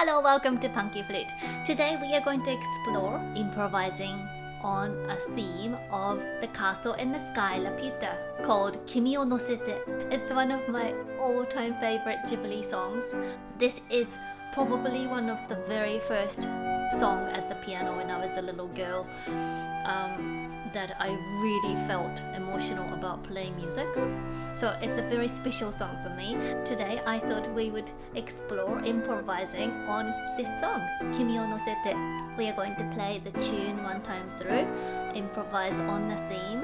Hello, welcome to Punky Flute. Today we are going to explore improvising on a theme of the castle in the sky Laputa called Kimi Nosete. It's one of my all-time favorite Ghibli songs. This is probably one of the very first song at the piano when I was a little girl that I really felt emotional about playing music. So it's a very special song for me. Today I thought we would explore improvising on this song, Kimi Nosete. We are going to play the tune one time through, improvise on the theme,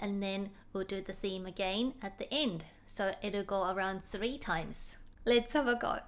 and then we'll do the theme again at the end. So it'll go around 3 times. Let's have a go.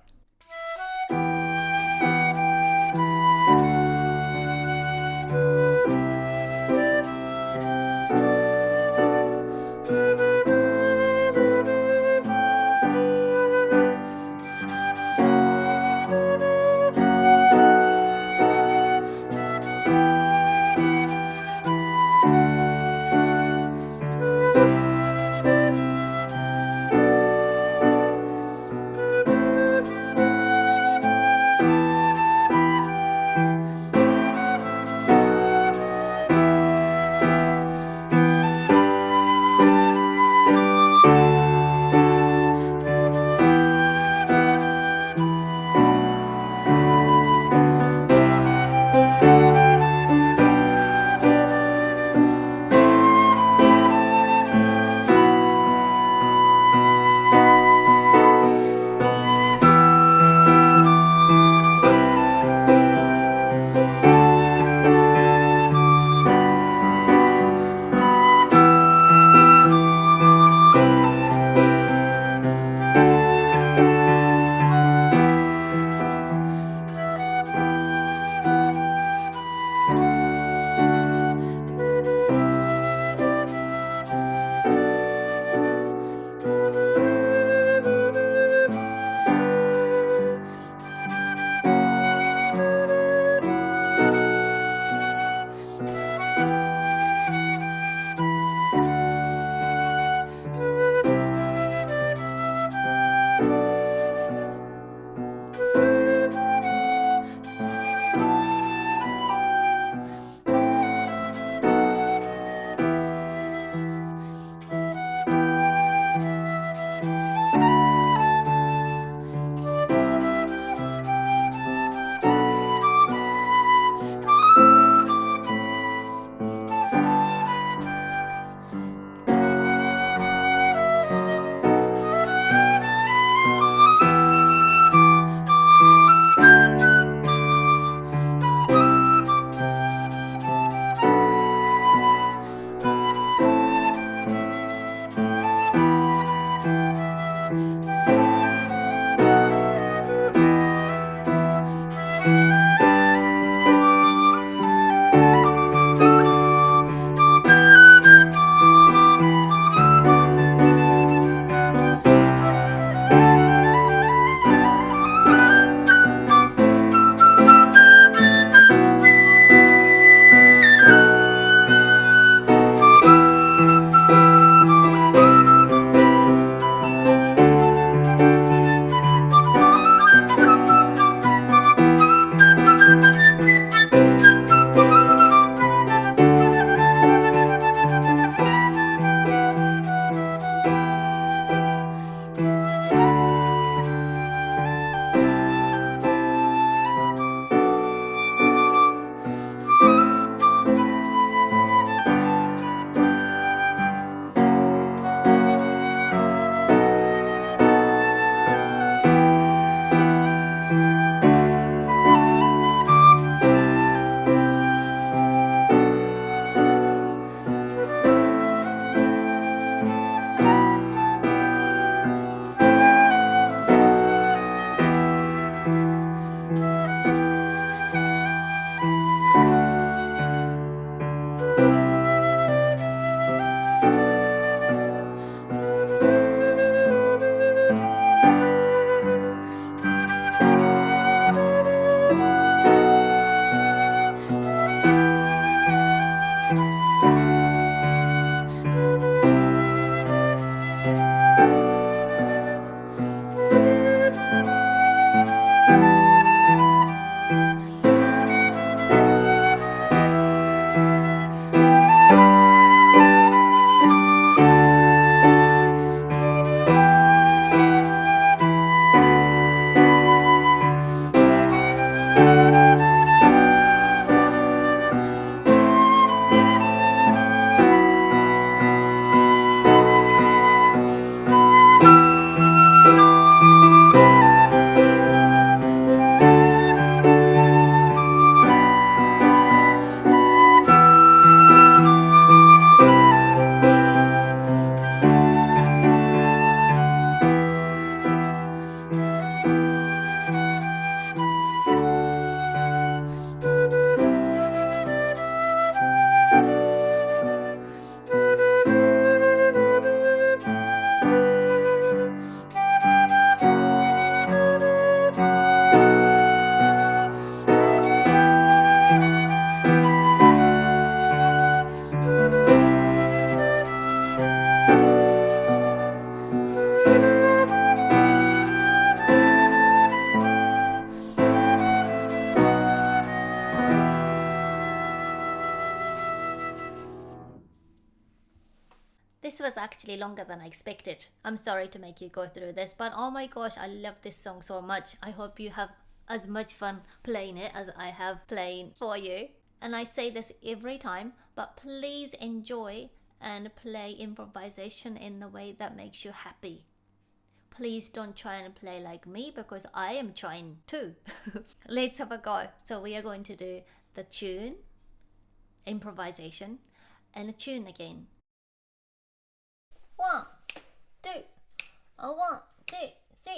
this was actually longer than I expected. I'm sorry to make you go through this, but oh my gosh, I love this song so much. I hope you have as much fun playing it as I have playing for you. And I say this every time, but please enjoy and play improvisation in the way that makes you happy. Please don't try and play like me because I am trying too. Let's have a go. So we are going to do the tune, improvisation, and a tune again. 1, 2, 1, 2, 3.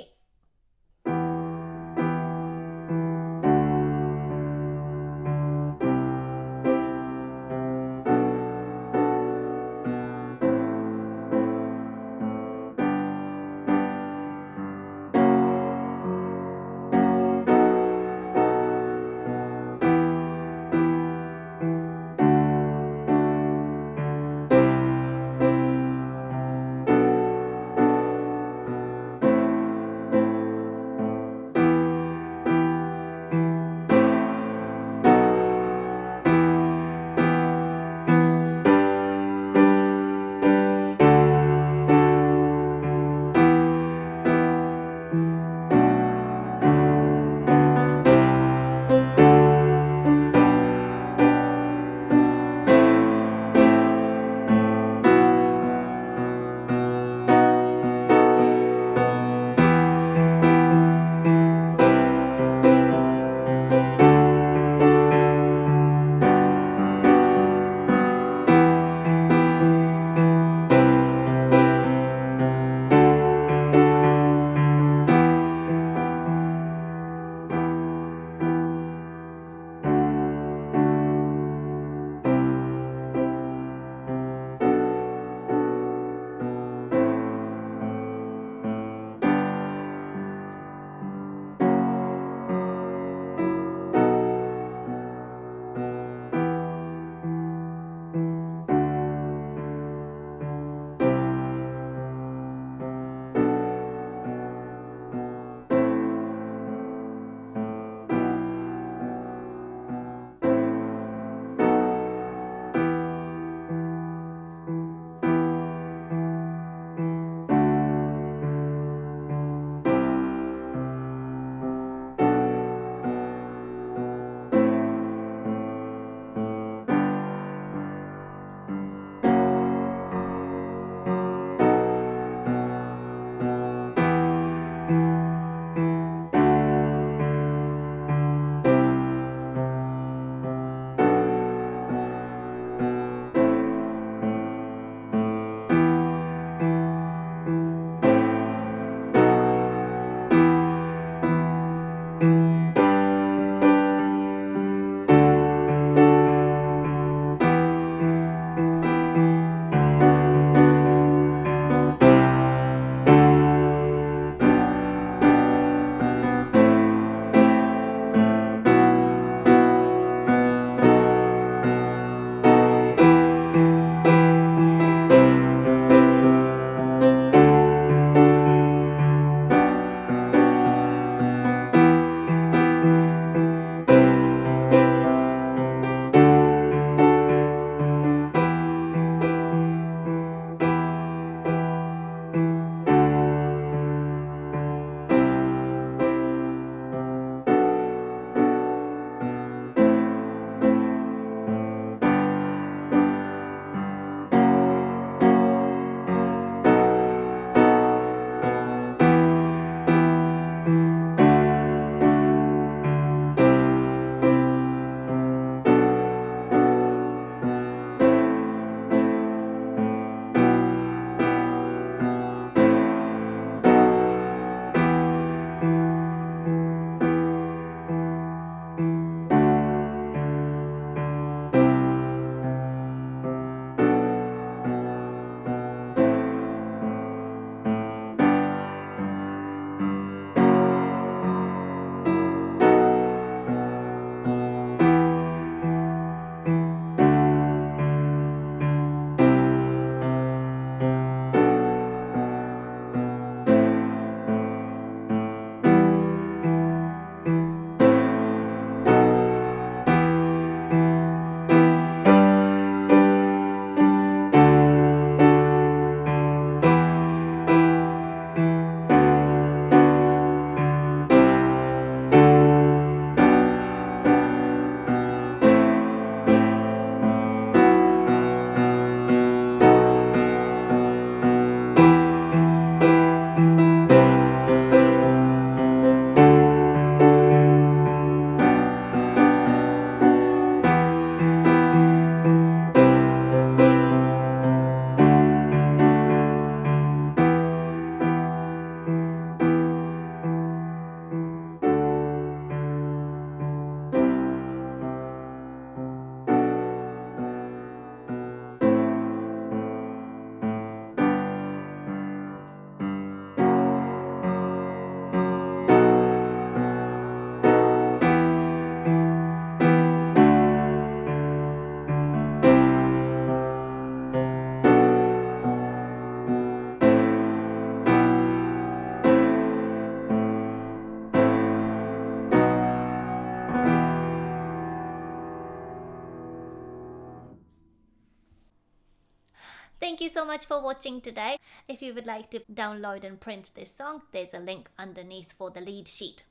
Thank you so much for watching today. If you would like to download and print this song, there's a link underneath for the lead sheet.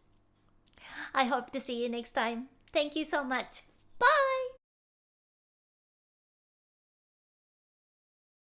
I hope to see you next time. Thank you so much.